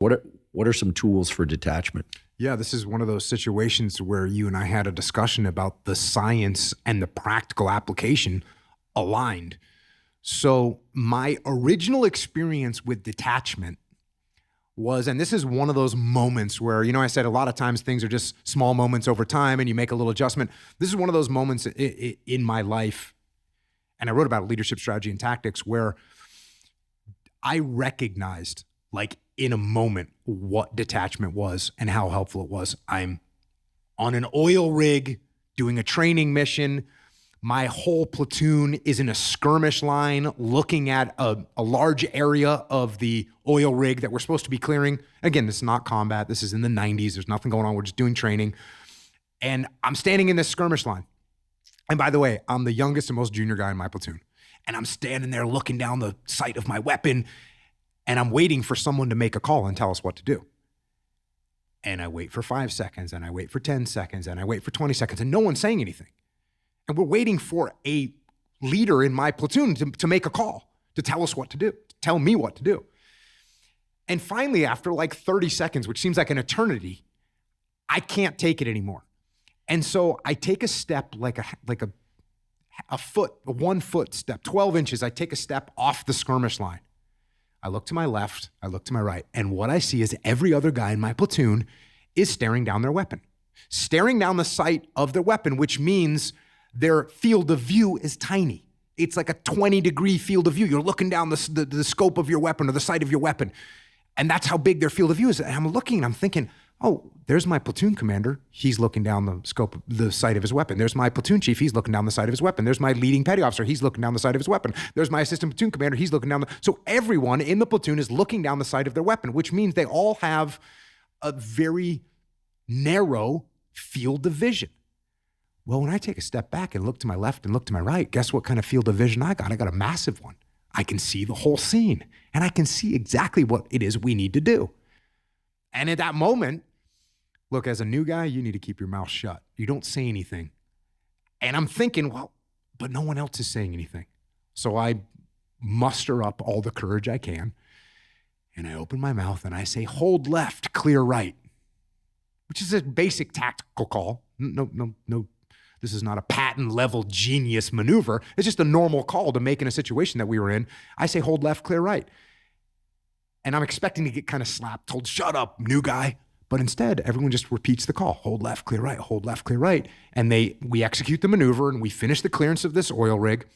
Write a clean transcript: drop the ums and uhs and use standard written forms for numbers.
What are, what are some tools for detachment? Yeah, this is one of those situations where you and I had a discussion about the science and the practical application aligned. So my original experience with detachment was, and this is one of those moments where, I said a lot of times things are just small moments over time and you make a little adjustment. This is one of those moments in my life, and I wrote about leadership strategy and tactics, where I recognized, like in a moment, what detachment was and how helpful it was. I'm on an oil rig doing a training mission. My whole platoon is in a skirmish line looking at a large area of the oil rig that we're supposed to be clearing. Again, this is not combat. This is in the 90s. There's nothing going on. We're just doing training. And I'm standing in this skirmish line. And by the way, I'm the youngest and most junior guy in my platoon. And I'm standing there looking down the sight of my weapon, and I'm waiting for someone to make a call and tell us what to do. And I wait for 5 seconds, and I wait for 10 seconds, and I wait for 20 seconds, and no one's saying anything. And we're waiting for a leader in my platoon to make a call, to tell us what to do, to tell me what to do. And finally, after like 30 seconds, which seems like an eternity, I can't take it anymore. And so I take a step, like a foot, a 1 foot step, 12 inches. I take a step off the skirmish line. I look to my left, I look to my right, and what I see is every other guy in my platoon is staring down their weapon, staring down the sight of their weapon, which means their field of view is tiny. It's like a 20-degree field of view. You're looking down the scope of your weapon or the sight of your weapon, and that's how big their field of view is. And I'm looking and I'm thinking, oh, there's my platoon commander. He's looking down the scope of the sight of his weapon. There's my platoon chief. He's looking down the sight of his weapon. There's my leading petty officer. He's looking down the sight of his weapon. There's my assistant platoon commander. He's looking down so everyone in the platoon is looking down the sight of their weapon, which means they all have a very narrow field of vision. Well, when I take a step back and look to my left and look to my right, guess what kind of field of vision I got? I got a massive one. I can see the whole scene, and I can see exactly what it is we need to do. And at that moment, look, as a new guy, you need to keep your mouth shut. You don't say anything. And I'm thinking, well, but no one else is saying anything. So I muster up all the courage I can, and I open my mouth and I say, hold left, clear right, which is a basic tactical call. No. This is not a patent level genius maneuver. It's just a normal call to make in a situation that we were in. I say, hold left, clear right. And I'm expecting to get kind of slapped, told, shut up, new guy. But instead, everyone just repeats the call, hold left, clear right, hold left, clear right. And we execute the maneuver and we finish the clearance of this oil rig.